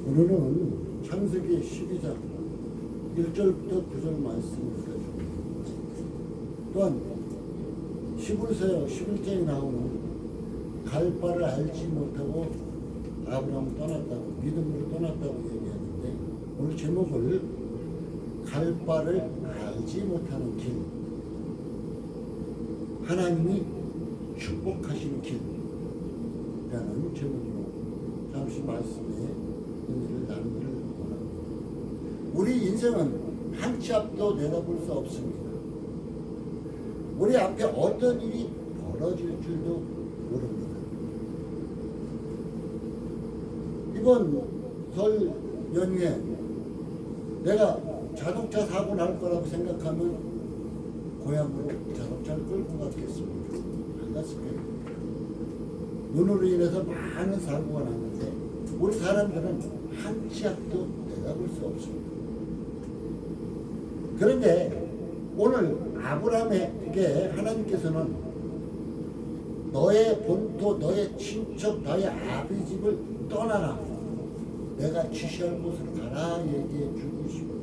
오늘은 창세기 12장 1절부터 9절 말씀을 읽어줍니다. 또한 11장에 나오는 갈 바를 알지 못하고 아브라함을 떠났다고, 믿음으로 떠났다고 얘기하는데, 오늘 제목을 갈 바를 알지 못하는 길, 하나님이 축복하시는 길이라는 제목으로 잠시 말씀에 의미를 나누기를 원합니다. 우리 인생은 한 치 앞도 내다볼 수 없습니다. 우리 앞에 어떤 일이 벌어질 줄도 모릅니다. 이번 설 연휴에 내가 자동차 사고 날 거라고 생각하면 고향으로 자동차를 끌고 갔겠습니까? 안 갔을 거예요. 눈으로 인해서 많은 사고가 났는데 우리 사람들은 한 치 앞도 내다볼 수 없습니다. 그런데 오늘 아브라함에게 하나님께서는 너의 본토, 너의 친척, 너의 아비 집을 떠나라, 내가 지시할 곳으로 가라 얘기해 주고 싶어요.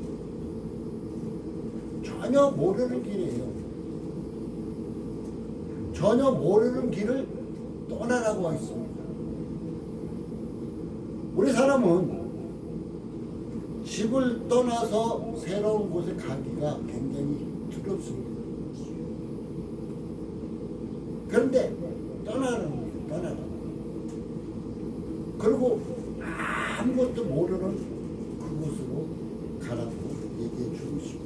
전혀 모르는 길이에요. 전혀 모르는 길을 떠나라고 하고 있습니다. 우리 사람은 집을 떠나서 새로운 곳에 가기가 굉장히 두렵습니다. 그런데 떠나라는 거예요. 떠나라. 그리고 아무것도 모르는 그곳으로 가라고 얘기해 주고 있습니다.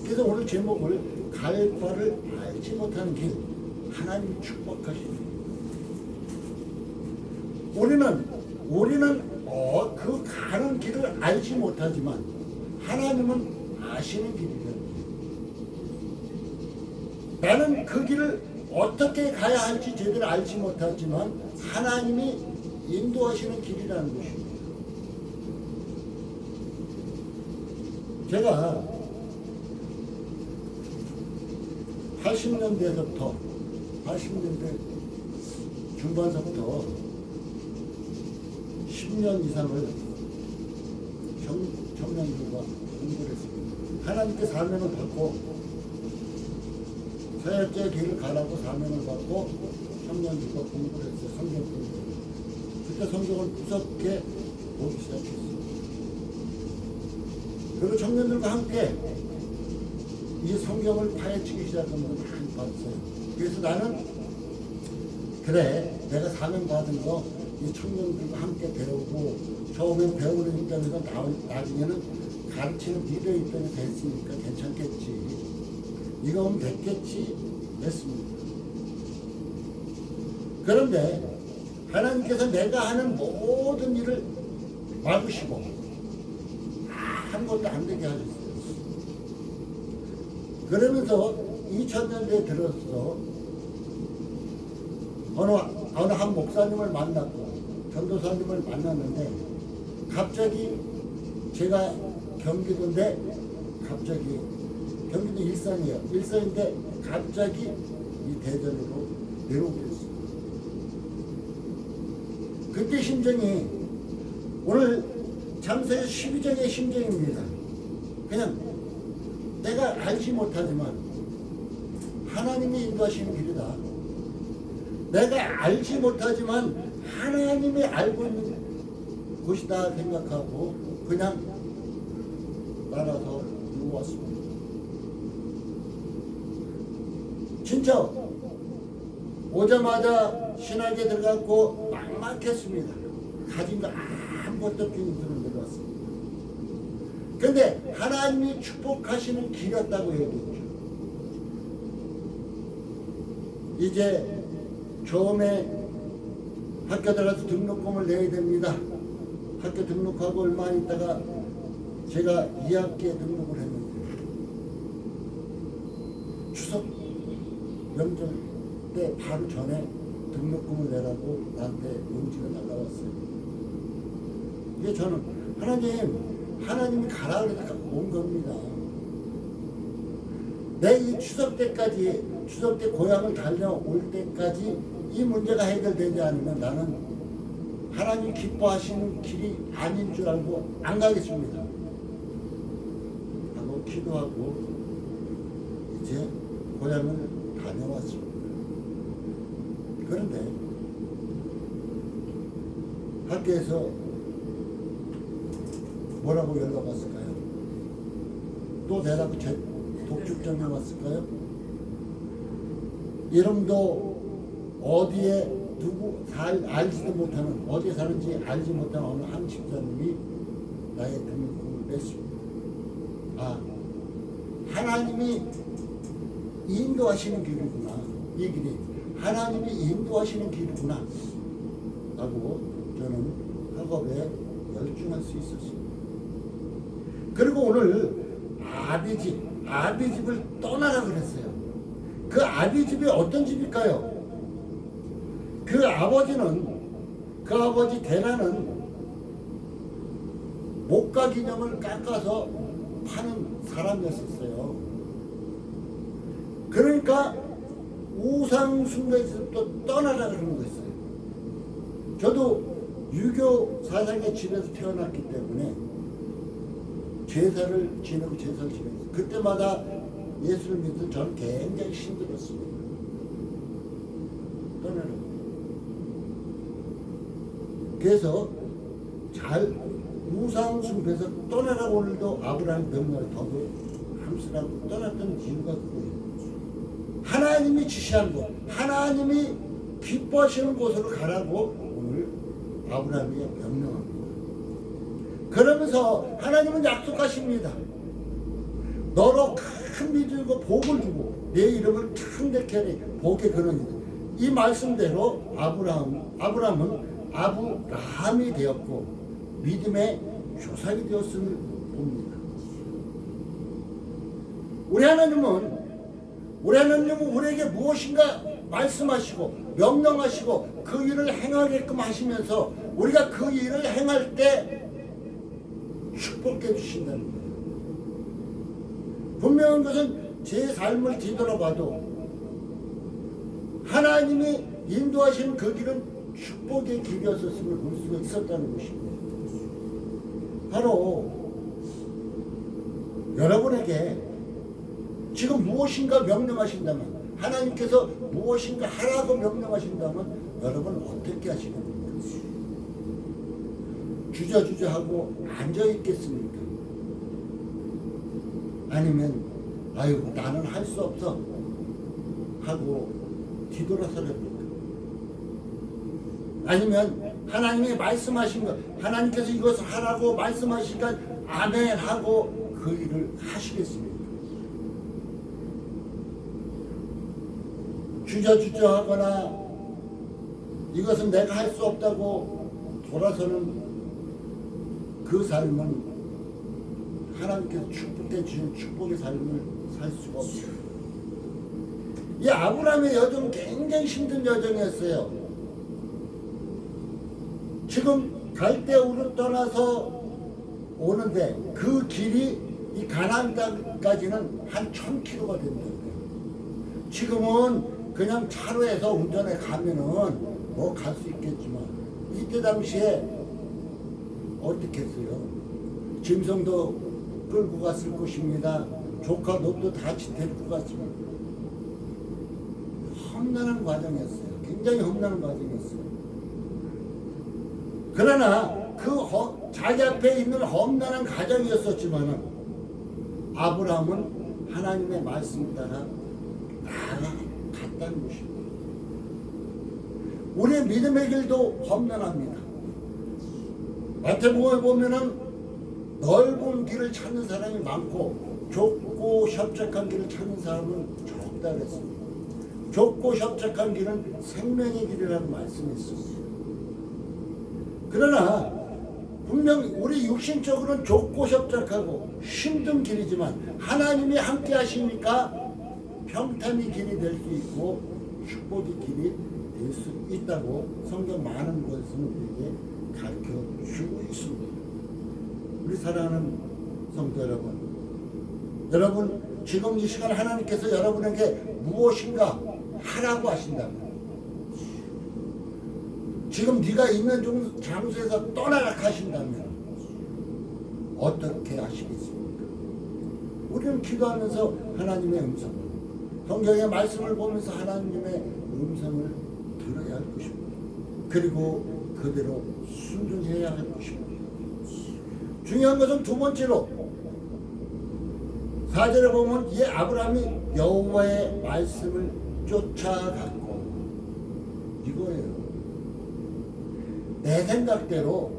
그래서 오늘 제목을 갈 바를 알지 못하는 길, 하나님이 축복하시는 길. 우리는 그 가는 길을 알지 못하지만 하나님은 아시는 길이거든요. 나는 그 길을 어떻게 가야 할지 제대로 알지 못하지만 하나님이 인도하시는 길이라는 것입니다. 제가 80년대 중반서부터 10년 이상을 청년들과 공부를 했습니다. 하나님께 사명을 받고 사역자의 길을 가라고 사명을 받고 청년들과 공부를 했어요. 성경 공부. 그때 성경을 무섭게 보기 시작했어요. 그리고 청년들과 함께 이 성경을 파헤치기 시작하면 많이 봤어요. 그래서 나는 그래, 내가 사명 받은 거 이 청년들과 함께 배우고, 처음엔 배우는 입장에서 나중에는 가르치는 리더 입장이 됐으니까 괜찮겠지, 이거 하면 됐겠지 했습니다. 그런데 하나님께서 내가 하는 모든 일을 막으시고 아무것도 안 되게 하셨어요. 그러면서 2000년대에 들어서 어느 한 목사님을 만났고 전도사님을 만났는데, 갑자기 제가 경기도인데, 갑자기 경기도 일산이에요. 일산인데 갑자기 이 대전으로 내려오게 됐어요. 그때 심정이 오늘 창세기 12장의 심정입니다. 그냥 내가 알지 못하지만 하나님이 인도하시는 길이다. 내가 알지 못하지만 하나님이 알고 있는 곳이다 생각하고 그냥 따라서 누웠습니다. 진짜 오자마자 신학에 들어갔고 막막했습니다. 가진 거 아무것도 없는 들어 들어왔습니다. 근데 하나님이 축복하시는 길이었다고 얘기했죠. 이제 처음에 학교 들어가서 등록금을 내야 됩니다. 학교 등록하고 얼마 있다가 제가 2학기에 등록을 했는데, 추석 명절 때 바로 전에 등록금을 내라고 나한테 용지가 날라왔어요. 이게 저는 하나님이 가라 그러니까 온 겁니다. 내 이 추석 때 고향을 달려올 때까지 이 문제가 해결되지 않으면 나는 하나님 기뻐하시는 길이 아닌 줄 알고 안 가겠습니다 하고 기도하고 이제 고향을 다녀왔습니다. 그런데 학교에서 뭐라고 연락 왔을까요? 또 내라고 독촉점에 왔을까요? 이름도 어디에 누구 알지도 못하는, 어디에 사는지 알지 못하는 어느 한 집사님이 나의 등록금을 냈습니다. 아, 하나님이 인도하시는 길이구나. 이 길이 하나님이 인도하시는 길이구나 라고 저는 학업에 열중할 수 있었습니다. 그리고 오늘 아비집을 떠나라 그랬어요. 그 아비집이 어떤 집일까요? 그 아버지 대라는 목과 기념을 깎아서 파는 사람이었었어요. 그러니까 우상 숭배에서부터 떠나라 그러는 거였어요. 저도 유교 사상의 집에서 태어났기 때문에 제사를 지내고 제사를 지냈어요. 그때마다 예수를 믿은 저는 굉장히 힘들었습니다. 떠나라고. 그래서 잘 우상 숭배에서 떠나라고 오늘도 아브라함 명령을 더도 함쓰라고 떠났던 이유가 그거예요. 하나님이 지시한 곳, 하나님이 기뻐하시는 곳으로 가라고 오늘 아브라함이 명령합니다. 그러면서 하나님은 약속하십니다. 너로 큰 믿음 주고 복을 주고 내 이름을 창대케 하리 복의 근원이다. 이 말씀대로 아브라함은 아브라함이 되었고 믿음의 조상이 되었음을 봅니다. 우리 하나님은 우리에게 무엇인가 말씀하시고 명령하시고 그 일을 행하게끔 하시면서 우리가 그 일을 행할 때 축복해 주신다는 거예요. 분명한 것은 제 삶을 뒤돌아봐도 하나님이 인도하신 그 길은 축복의 길이었음을 볼 수가 있었다는 것입니다. 바로 여러분에게 지금 무엇인가 명령하신다면, 하나님께서 무엇인가 하라고 명령하신다면 여러분 어떻게 하시겠습니까? 주저주저하고 앉아있겠습니까? 아니면 아이고 나는 할 수 없어 하고 뒤돌아서렵니까? 아니면 하나님이 말씀하신 것, 하나님께서 이것을 하라고 말씀하시니까 아멘 하고 그 일을 하시겠습니까? 주저주저하거나 이것은 내가 할 수 없다고 돌아서는 그 삶은 하나님께서 축복해 주신 축복의 삶을 살 수가 없어요. 이 아브라함의 여정은 굉장히 힘든 여정이었어요. 지금 갈대우를 떠나서 오는데 그 길이 이 가나안 땅까지는 한 1000km가 됩니다. 지금은 그냥 차로 해서 운전해 가면은 뭐 갈 수 있겠지만 이때 당시에 어떻게 했어요? 짐승도 끌고 갔을 것입니다. 조카 노도 다 같이 데리고 갔습니다. 험난한 과정이었어요. 굉장히 험난한 과정이었어요. 그러나 그 자기 앞에 있는 험난한 과정이었었지만은 아브라함은 하나님의 말씀 따라 나아갔다는 것입니다. 우리의 믿음의 길도 험난합니다. 마태복음에 보면은 넓은 길을 찾는 사람이 많고 좁고 협착한 길을 찾는 사람은 적다 그랬습니다. 좁고 협착한 길은 생명의 길이라는 말씀이 있습니다. 그러나 분명 우리 육신적으로는 좁고 협착하고 힘든 길이지만 하나님이 함께 하시니까 평탄의 길이 될 수 있고 축복의 길이 될 수 있다고 성경 많은 곳에서는 우리에게 가르쳐주고 있습니다. 우리 사랑하는 성도 여러분 지금 이 시간 하나님께서 여러분에게 무엇인가 하라고 하신다면 지금 네가 있는 장소에서 떠나라 하신다면 어떻게 하시겠습니까? 우리는 기도하면서 하나님의 음성을, 성경의 말씀을 보면서 하나님의 음성을 들어야 할 것입니다. 그리고 그대로 순종해야 할 것입니다. 중요한 것은 두 번째로 4절에 보면 이 아브라함이 여호와의 말씀을 쫓아갔고, 이거예요. 내 생각대로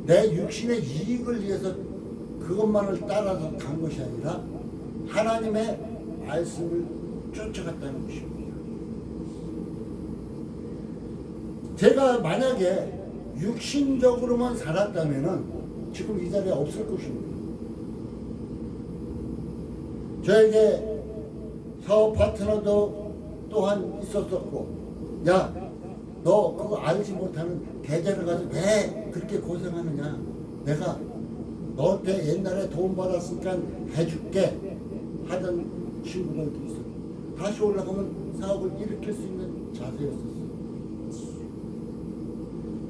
내 육신의 이익을 위해서 그것만을 따라서 간 것이 아니라 하나님의 말씀을 쫓아갔다는 것입니다. 제가 만약에 육신적으로만 살았다면 지금 이 자리에 없을 것입니다. 저에게 사업 파트너도 또한 있었었고, 야, 너 그거 알지 못하는 계좌를 가지고 왜 그렇게 고생하느냐, 내가 너한테 옛날에 도움 받았으니까 해줄게 하던 친구들도 있어요. 다시 올라가면 사업을 일으킬 수 있는 자세였었어요.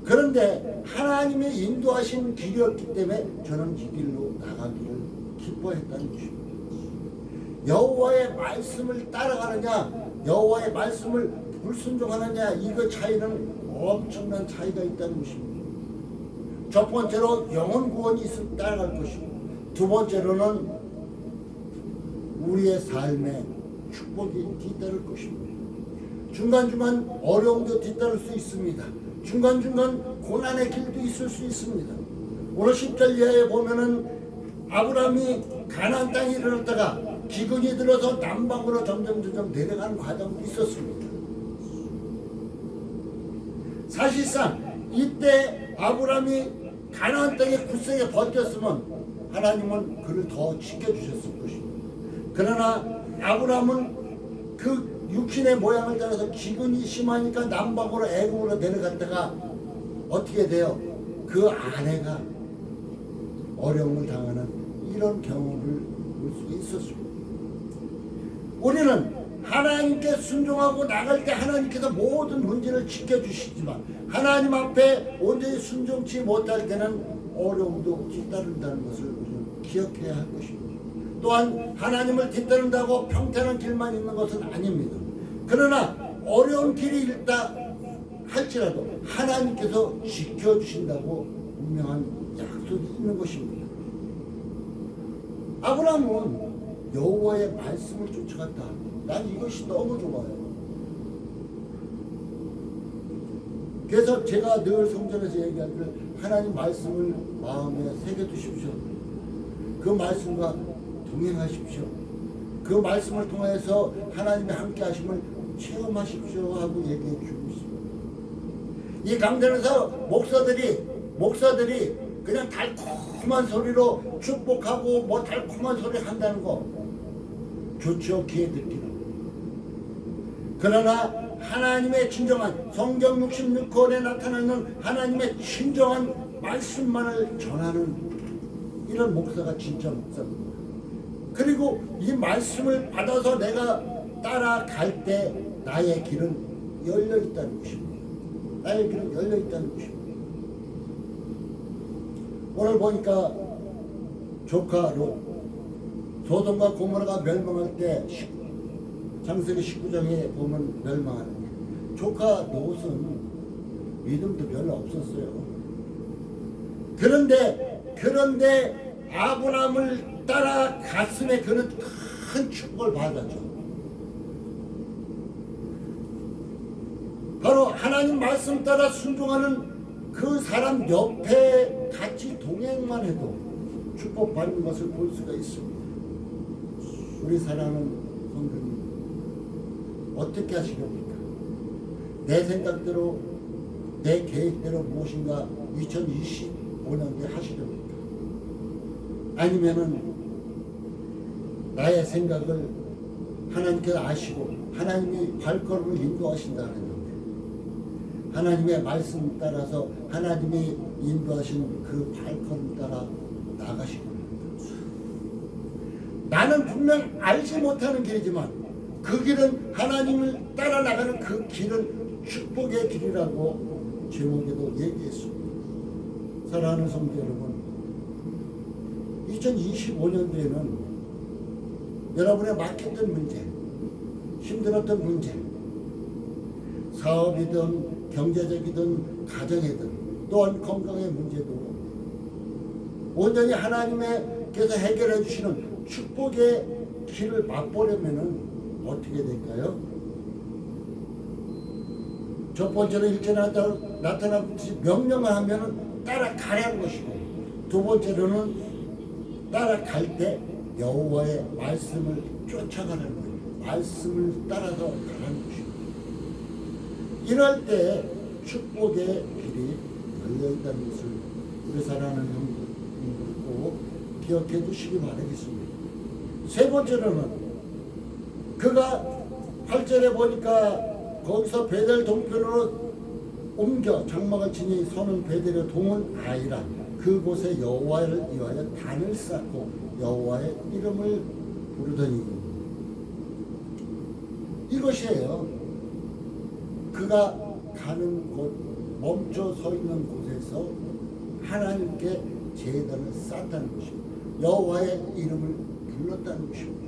그런데 하나님의 인도하신 길이었기 때문에 저는 이 길로 나가기를 기뻐했다는 것입니다. 여호와의 말씀을 따라가느냐, 여호와의 말씀을 불순종하느냐, 이거 차이는 엄청난 차이가 있다는 것입니다. 첫 번째로 영혼 구원이 따라갈 것이고, 두 번째로는 우리의 삶에 축복이 뒤따를 것입니다. 중간중간 어려움도 뒤따를 수 있습니다. 중간중간 고난의 길도 있을 수 있습니다. 오늘 10절 이하에 보면은 아브라함이 가나안 땅에 이르렀다가 기근이 들어서 남방으로 점점 내려가는 과정도 있었습니다. 사실상 이때 아브라함이 가나안 땅에 굳세게 버텼으면 하나님은 그를 더 지켜주셨을 것입니다. 그러나 아브라함은 그 육신의 모양을 따라서 기근이 심하니까 남방으로 애굽으로 내려갔다가 어떻게 돼요? 그 아내가 어려움을 당하는 이런 경험을 볼 수 있었습니다. 우리는 하나님께 순종하고 나갈 때 하나님께서 모든 문제를 지켜주시지만 하나님 앞에 온전히 순종치 못할 때는 어려움도 뒤따른다는 것을 우리는 기억해야 할 것입니다. 또한 하나님을 뒤따른다고 평탄한 길만 있는 것은 아닙니다. 그러나 어려운 길이 있다 할지라도 하나님께서 지켜주신다고 분명한 약속이 있는 것입니다. 아브라함은 여호와의 말씀을 쫓아갔다. 난 이것이 너무 좋아요. 그래서 제가 늘 성전에서 얘기하기를 하나님 말씀을 마음에 새겨두십시오. 그 말씀과 동행하십시오. 그 말씀을 통해서 하나님의 함께 하심을 체험하십시오 하고 얘기해 주고 있습니다. 이 강단에서 목사들이 그냥 달콤한 소리로 축복하고 뭐 달콤한 소리 한다는 거 좋죠, 귀에 듣기는. 그러나 하나님의 진정한 성경 66권에 나타나는 하나님의 진정한 말씀만을 전하는 이런 목사가 진짜 목사입니다. 그리고 이 말씀을 받아서 내가 따라갈 때 나의 길은 열려 있다는 것입니다. 나의 길은 열려 있다는 것입니다. 오늘 보니까 조카 롯, 소돔과 고모라가 멸망할 때 창세기 19장에 보면 멸망하는 조카 롯은 믿음도 별로 없었어요. 그런데 아브라함을 따라갔음에 그는 큰 축복을 받았죠. 바로 하나님 말씀 따라 순종하는 그 사람 옆에 같이 동행만 해도 축복받는 것을 볼 수가 있습니다. 우리 사랑하는 성도님, 어떻게 하시렵니까? 내 생각대로, 내 계획대로 무엇인가 2025년에 하시렵니까? 아니면은 나의 생각을 하나님께서 아시고 하나님이 발걸음을 인도하신다는 건데, 하나님의 말씀 따라서 하나님이 인도하신 그 발걸음 따라 나가시는 겁니다. 나는 분명 알지 못하는 길이지만 그 길은 하나님을 따라 나가는 그 길은 축복의 길이라고 제목에도 얘기했습니다. 사랑하는 성도 여러분, 2025년도에는 여러분의 막혔던 문제, 힘들었던 문제, 사업이든 경제적이든 가정이든 또한 건강의 문제도 온전히 하나님께서 해결해 주시는 축복의 길을 맛보려면 어떻게 될까요? 첫 번째로 일제 나타나듯이 명령을 하면 따라가라는 것이고, 두 번째로는 따라갈 때 여호와의 말씀을 쫓아가라는 거예요. 말씀을 따라서 가라는 것이고, 이럴 때 축복의 길이 열려있다는 것을 우리 사랑하는 형님들 꼭 기억해 주시기 바라겠습니다. 세 번째로는 그가 8절에 보니까 거기서 베델 동편으로 옮겨 장막을 치니 서는 베델의 동은 아이라 그곳에 여호와를 위하여 단을 쌓고 여호와의 이름을 부르더니, 이것이에요. 그가 가는 곳, 멈춰 서 있는 곳에서 하나님께 제단을 쌓았다는 것입니다. 여호와의 이름을 불렀다는 것입니다.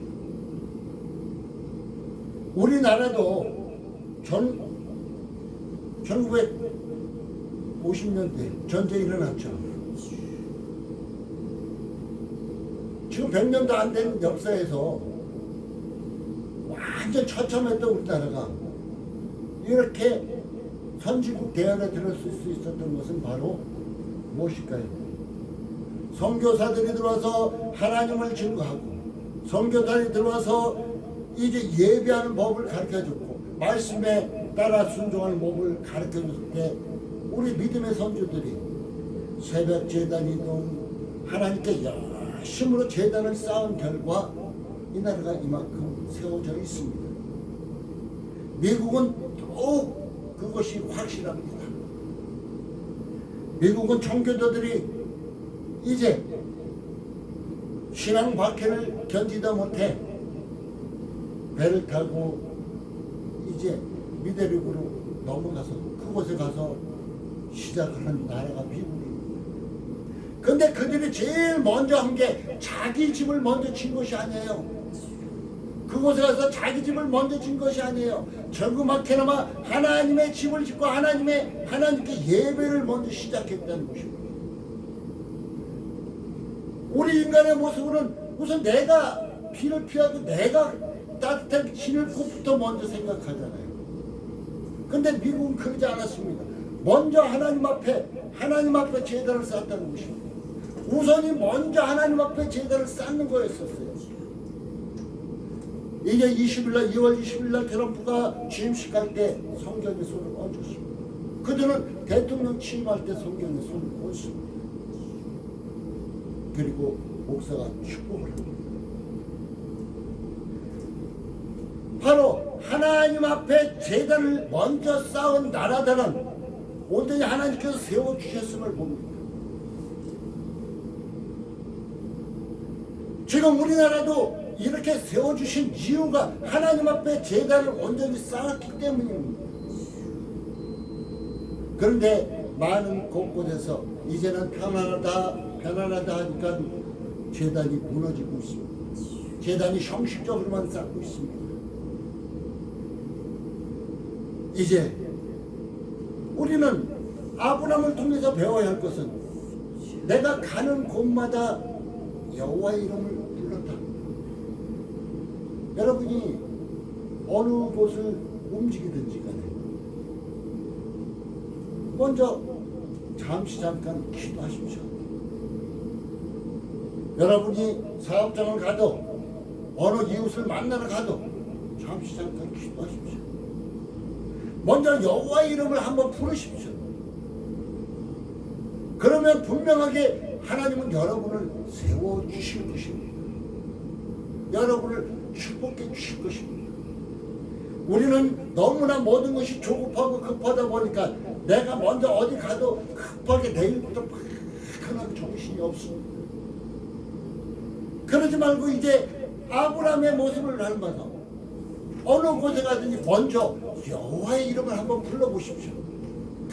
우리나라도 1950년대 전쟁이 일어났죠. 지금 100년도 안 된 역사에서 완전 처참했던 우리나라가 이렇게 선진국 대열에 들었을 수 있었던 것은 바로 무엇일까요? 선교사들이 들어와서 하나님을 증거하고, 선교사들이 들어와서 이제 예배하는 법을 가르쳐줬고, 말씀에 따라 순종하는 법을 가르쳐줬을 때 우리 믿음의 선조들이 새벽 제단이든 하나님께 열심으로 제단을 쌓은 결과 이 나라가 이만큼 세워져 있습니다. 미국은 더욱 그것이 확실합니다. 미국은 청교도들이 이제 신앙 박해를 견디다 못해 배를 타고 이제 미대륙으로 넘어가서 그곳에 가서 시작하는 나라가 미국입니다. 근데 그들이 제일 먼저 한 게 자기 집을 먼저 진 것이 아니에요. 그곳에 가서 자기 집을 먼저 진 것이 아니에요. 저그마케나마 하나님의 집을 짓고 하나님께 예배를 먼저 시작했다는 것입니다. 우리 인간의 모습은 우선 내가 피를 피하고 내가 따뜻한 신을 곳부터 먼저 생각하잖아요. 근데 미국은 그러지 않았습니다. 먼저 하나님 앞에 제단을 쌓았다는 것입니다. 우선이 먼저 하나님 앞에 제단을 쌓는 거였었어요. 이게 2월 20일날 트럼프가 취임식 할 때 성경에 손을 얹었습니다. 그들은 대통령 취임할 때 성경에 손을 얹습니다. 그리고 목사가 축복을 합니다. 바로 하나님 앞에 제단을 먼저 쌓은 나라들은 온전히 하나님께서 세워주셨음을 봅니다. 지금 우리나라도 이렇게 세워주신 이유가 하나님 앞에 제단을 온전히 쌓았기 때문입니다. 그런데 많은 곳곳에서 이제는 편안하다 하니까 제단이 무너지고 있습니다. 제단이 형식적으로만 쌓고 있습니다. 이제 우리는 아브라함을 통해서 배워야 할 것은 내가 가는 곳마다 여호와의 이름을 불렀다. 여러분이 어느 곳을 움직이든지 간에 먼저 잠깐 기도하십시오. 여러분이 사업장을 가도 어느 이웃을 만나러 가도 잠깐 기도하십시오. 먼저 여호와의 이름을 한번 부르십시오. 그러면 분명하게 하나님은 여러분을 세워주실 것입니다. 여러분을 축복해 주실 것입니다. 우리는 너무나 모든 것이 조급하고 급하다 보니까 내가 먼저 어디 가도 급하게 내일부터 막하나 정신이 없습니다. 그러지 말고 이제 아브라함의 모습을 닮아서 어느 곳에 가든지 먼저 여호와의 이름을 한번 불러보십시오.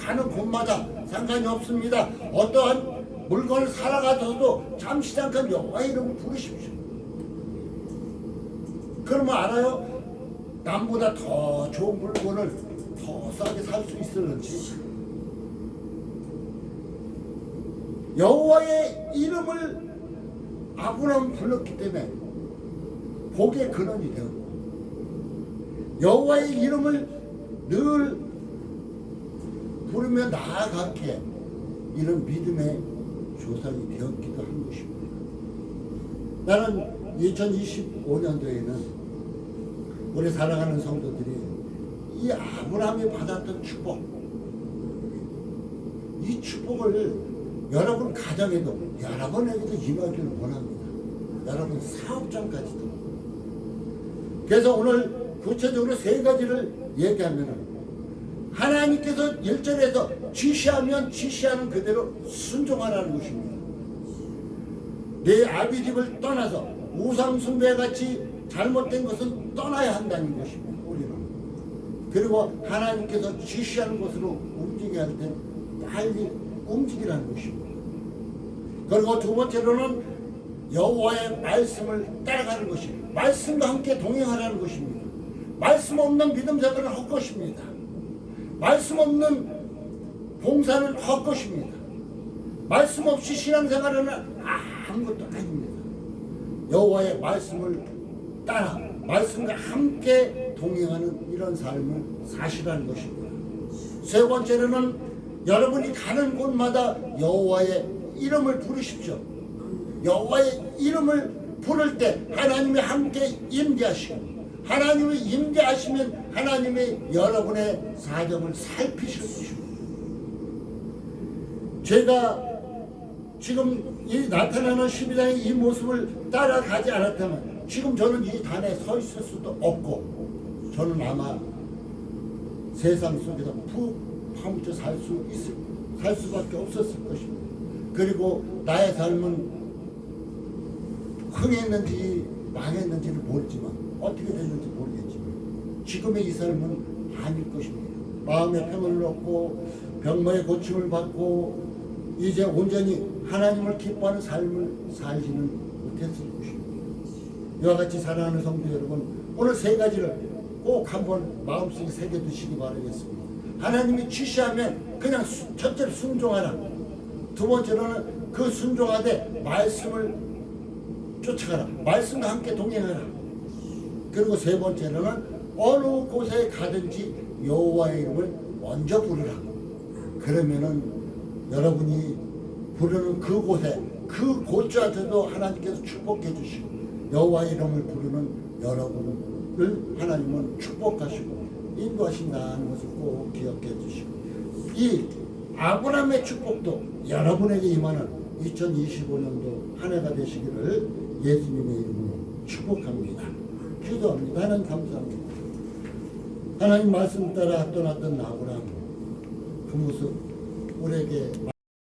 가는 곳마다 상관이 없습니다. 어떠한 물건을 살아가서도 잠시 잠깐 여호와의 이름을 부르십시오. 그러면 알아요? 남보다 더 좋은 물건을 더 싸게 살 수 있을는지. 여호와의 이름을 아브라함은 불렀기 때문에 복의 근원이 되었고, 여호와의 이름을 늘 부르며 나아가기에 이런 믿음의 조상이 되었기도 한 것입니다. 나는 2025년도에는 우리 사랑하는 성도들이 이 아브라함이 받았던 축복, 이 축복을 여러분 가정에도 여러분에게도 임하기를 원합니다. 여러분 사업장까지도. 그래서 오늘 구체적으로 세 가지를 얘기하면, 하나님께서 1절에서 지시하면 지시하는 그대로 순종하라는 것입니다. 내 아비 집을 떠나서 우상 숭배같이 잘못된 것은 떠나야 한다는 것입니다. 우리는. 그리고 하나님께서 지시하는 것으로 움직여야 할 때 빨리 움직이라는 것입니다. 그리고 두 번째로는 여호와의 말씀을 따라가는 것입니다. 말씀과 함께 동행하라는 것입니다. 말씀 없는 믿음 생활은 헛것입니다. 말씀 없는 봉사는 헛것입니다. 말씀 없이 신앙생활은 아무것도 아닙니다. 여호와의 말씀을 따라 말씀과 함께 동행하는 이런 삶을 사시라는 것입니다. 세 번째로는 여러분이 가는 곳마다 여호와의 이름을 부르십시오. 여호와의 이름을 부를 때 하나님이 함께 임재하시고, 하나님이 임재하시면 하나님이 여러분의 사정을 살피실 것입니다. 제가 지금 이 나타나는 12장의 이 모습을 따라가지 않았다면 지금 저는 이 단에 서 있을 수도 없고, 저는 아마 세상 속에서 푹 파묻혀 살 수밖에 없었을 것입니다. 그리고 나의 삶은 흥했는지 망했는지를 모르지만, 어떻게 됐는지 모르겠지만 지금의 이 삶은 아닐 것입니다. 마음의 평안을 얻고 병마의 고침을 받고 이제 온전히 하나님을 기뻐하는 삶을 살지는 못했을 것입니다. 이와 같이 사랑하는 성도 여러분, 오늘 세 가지를 꼭 한번 마음속에 새겨두시기 바라겠습니다. 하나님이 지시하면 그냥 첫째로 순종하라. 두 번째로는 그 순종하되 말씀을 쫓아가라. 말씀과 함께 동행하라. 그리고 세 번째로는 어느 곳에 가든지 여호와의 이름을 먼저 부르라. 그러면은 여러분이 부르는 그곳에 그 곳자체도 하나님께서 축복해 주시고, 여호와의 이름을 부르는 여러분을 하나님은 축복하시고 인도하신다는 것을 꼭 기억해 주시고, 이 아브라함의 축복도 여러분에게 임하는 2025년도 한 해가 되시기를 예수님의 이름으로 축복합니다. 기도합니다. 하나님 감사합니다. 하나님 말씀 따라 떠났던 아브라함, 그 모습 우리에게